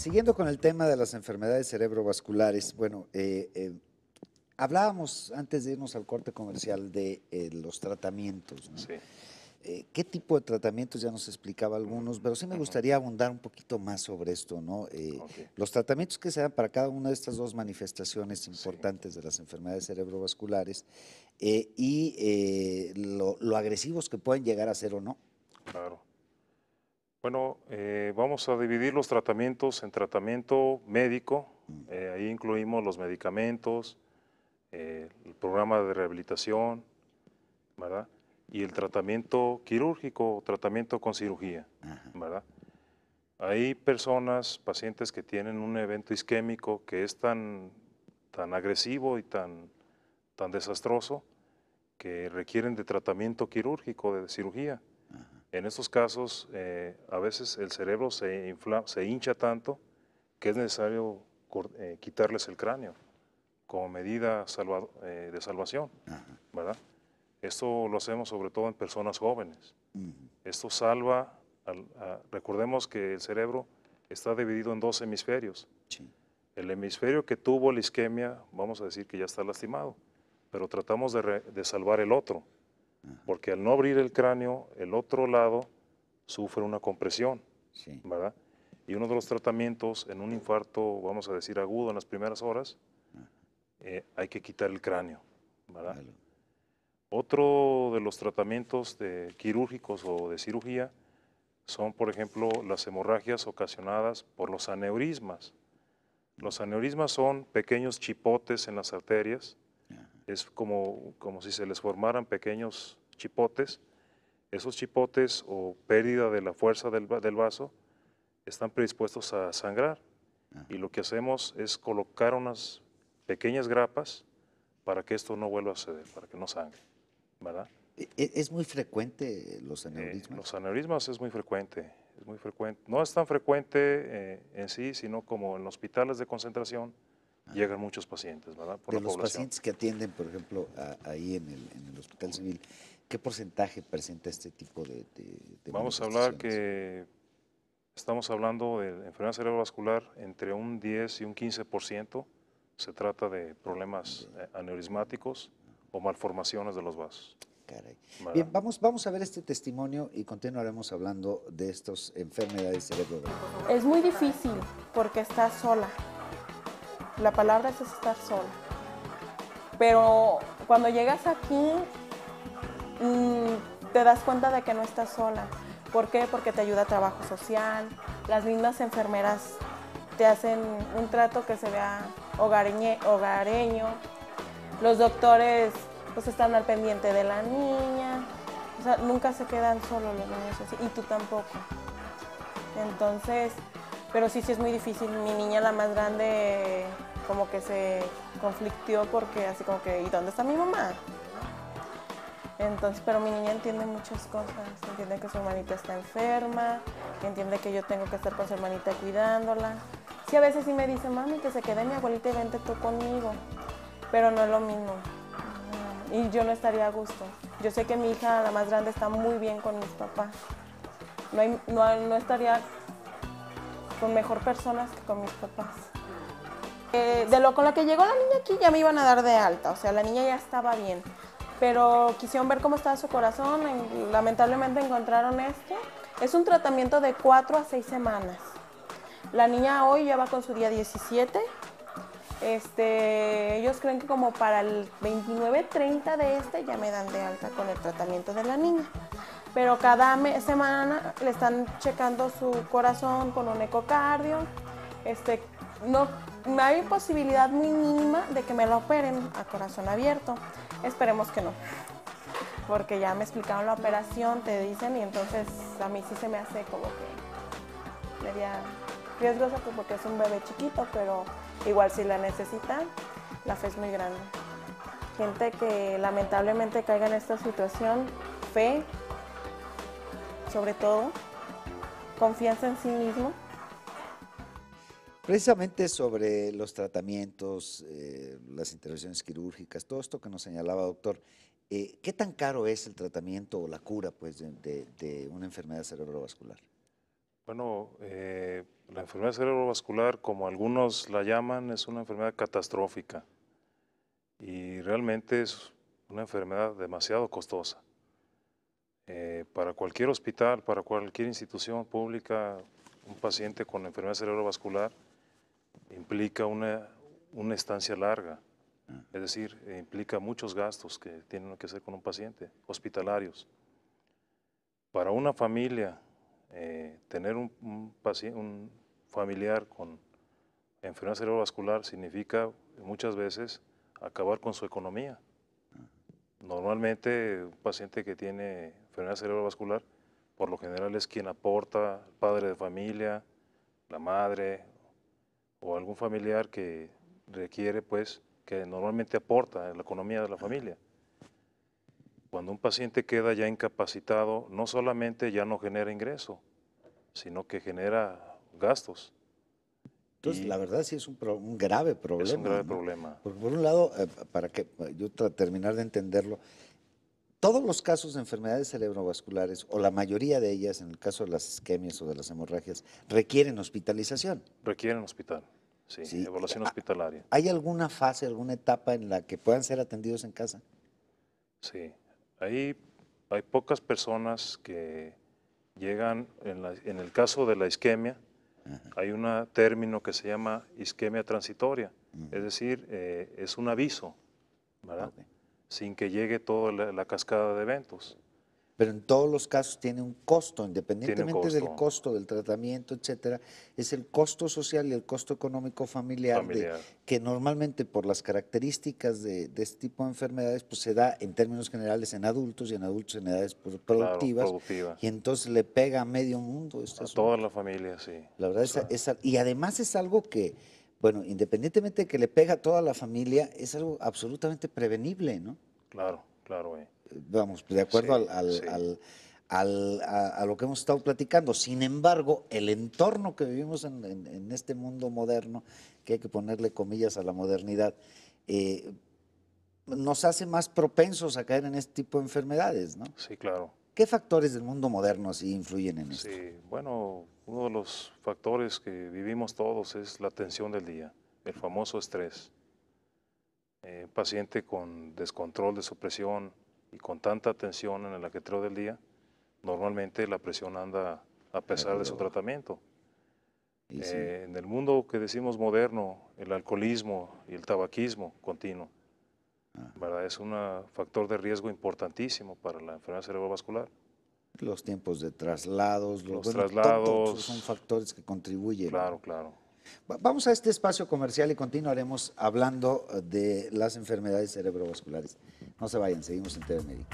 Siguiendo con el tema de las enfermedades cerebrovasculares, bueno, hablábamos antes de irnos al corte comercial de los tratamientos, ¿no? Sí. ¿Qué tipo de tratamientos? Ya nos explicaba algunos, pero sí me Ujú. gustaría abundar un poquito más sobre esto, ¿no? Ok. Los tratamientos que se dan para cada una de estas dos manifestaciones Sí, importantes de las enfermedades cerebrovasculares lo agresivos que pueden llegar a ser o no. claro. Bueno, vamos a dividir los tratamientos en tratamiento médico. Mm, Ahí incluimos los medicamentos, el programa de rehabilitación, ¿verdad? Y el tratamiento quirúrgico, tratamiento con cirugía, ajá, ¿verdad? Hay personas, pacientes que tienen un evento isquémico que es tan agresivo y tan desastroso que requieren de tratamiento quirúrgico, de cirugía. ajá, En estos casos, a veces el cerebro se hincha tanto que es necesario quitarles el cráneo como medida de salvación, ajá, ¿verdad? Esto lo hacemos sobre todo en personas jóvenes. ujú, Esto salva, recordemos que el cerebro está dividido en dos hemisferios. sí, El hemisferio que tuvo la isquemia, vamos a decir que ya está lastimado, pero tratamos de salvar el otro, ajá, porque al no abrir el cráneo, el otro lado sufre una compresión, sí, ¿verdad? Y uno de los tratamientos en un infarto, vamos a decir agudo en las primeras horas, ajá, hay que quitar el cráneo, ¿verdad? claro, Otro de los tratamientos quirúrgicos o de cirugía son, por ejemplo, las hemorragias ocasionadas por los aneurismas. Los aneurismas son pequeños chipotes en las arterias, ajá, es como si se les formaran pequeños chipotes. Esos chipotes o pérdida de la fuerza del vaso están predispuestos a sangrar y ajá. lo que hacemos es colocar unas pequeñas grapas para que esto no vuelva a suceder, para que no sangre, ¿verdad? ¿Es muy frecuente los aneurismas? Los aneurismas es muy frecuente, es muy frecuente. No es tan frecuente en sí, sino como en hospitales de concentración llegan muchos pacientes, ¿verdad? Por De la los población. pacientes que atienden, por ejemplo, ahí en el Hospital Civil, ¿qué porcentaje presenta este tipo de Vamos a hablar manifestaciones? que estamos hablando de enfermedad cerebrovascular entre un 10 y un 15%. Se trata de problemas De- aneurismáticos o malformaciones de los vasos, Caray. ¿verdad? Bien, vamos a ver este testimonio y continuaremos hablando de estas enfermedades cerebrovasculares. Es muy difícil porque estás sola. La palabra es estar sola. Pero cuando llegas aquí, te das cuenta de que no estás sola. ¿Por qué? Porque te ayuda trabajo social. Las mismas enfermeras te hacen un trato que se vea hogareño. Los doctores pues están al pendiente de la niña. O sea, nunca se quedan solos los niños así. Y tú tampoco. Entonces, pero sí es muy difícil. Mi niña, la más grande, como que se conflictió porque así como que, ¿y dónde está mi mamá? Entonces, pero mi niña entiende muchas cosas. Entiende que su hermanita está enferma, entiende que yo tengo que estar con su hermanita cuidándola. Sí, a veces sí me dice, mami, que se quede mi abuelita y vente tú conmigo. Pero no es lo mismo. Y yo no estaría a gusto. Yo sé que mi hija, la más grande, está muy bien con mis papás. No estaría con mejor personas que con mis papás. Con lo que llegó la niña aquí ya me iban a dar de alta, o sea, la niña ya estaba bien, pero quisieron ver cómo estaba su corazón, lamentablemente encontraron esto. Es un tratamiento de 4 a 6 semanas. La niña hoy ya va con su día 17. Ellos creen que como para el 29-30 de ya me dan de alta con el tratamiento de la niña. Pero cada semana le están checando su corazón con un ecocardio. No, hay posibilidad muy mínima de que me la operen a corazón abierto. Esperemos que no, porque ya me explicaron la operación, te dicen, y entonces a mí sí se me hace como que media riesgosa porque es un bebé chiquito, pero igual si la necesitan, la fe es muy grande. Gente que lamentablemente caiga en esta situación, fe, sobre todo, confianza en sí mismo. Precisamente sobre los tratamientos, las intervenciones quirúrgicas, todo esto que nos señalaba, doctor, ¿qué tan caro es el tratamiento o la cura, pues, de una enfermedad cerebrovascular? Bueno, la enfermedad cerebrovascular, como algunos la llaman, es una enfermedad catastrófica y realmente es una enfermedad demasiado costosa. Para cualquier hospital, para cualquier institución pública, un paciente con enfermedad cerebrovascular implica una estancia larga, es decir, implica muchos gastos que tienen que hacer con un paciente, hospitalarios. Para una familia, tener un familiar con enfermedad cerebrovascular significa muchas veces acabar con su economía. Normalmente un paciente que tiene enfermedad cerebrovascular, por lo general es quien aporta, el padre de familia, la madre o algún familiar que requiere, pues, que normalmente aporta en la economía de la familia. Cuando un paciente queda ya incapacitado, no solamente ya no genera ingreso, sino que genera gastos. Entonces, la verdad sí es un grave problema. Es un grave ¿no? problema. Porque por un lado, para que yo terminar de entenderlo, todos los casos de enfermedades cerebrovasculares, o la mayoría de ellas, en el caso de las isquemias o de las hemorragias, requieren hospitalización. Requieren hospital, sí, ¿Sí? evaluación hospitalaria. ¿Hay alguna fase, alguna etapa en la que puedan ser atendidos en casa? Sí, ahí hay pocas personas que llegan, en el caso de la isquemia, hay un término que se llama isquemia transitoria, es decir, es un aviso, ¿verdad? Ok. Sin que llegue toda la cascada de eventos. Pero en todos los casos tiene un costo, Tiene un independientemente del costo del tratamiento, etcétera, es el costo social y el costo económico familiar, que normalmente por las características de este tipo de enfermedades, pues se da en términos generales en adultos y en adultos en edades productivas, productiva. y entonces le pega a medio mundo este A asunto. toda la familia, sí. La verdad, y además es algo que, bueno, independientemente de que le pega a toda la familia, es algo absolutamente prevenible, ¿no? Claro, claro. Vamos, de acuerdo Sí, sí. a lo que hemos estado platicando. Sin embargo, el entorno que vivimos en este mundo moderno, que hay que ponerle comillas a la modernidad, nos hace más propensos a caer en este tipo de enfermedades, ¿no? Sí, claro. ¿Qué factores del mundo moderno así influyen en esto? Sí, bueno, uno de los factores que vivimos todos es la tensión del día, el famoso estrés. Un paciente con descontrol de su presión y con tanta tensión en el ajetreo del día, normalmente la presión anda a pesar de su tratamiento. Y sí. En el mundo que decimos moderno, el alcoholismo y el tabaquismo continuo, ¿verdad? Es un factor de riesgo importantísimo para la enfermedad cerebrovascular. Los tiempos de traslados, Los bueno, traslados. todos son factores que contribuyen. Claro, claro. Vamos a este espacio comercial y continuaremos hablando de las enfermedades cerebrovasculares. No se vayan, seguimos en TV Médico.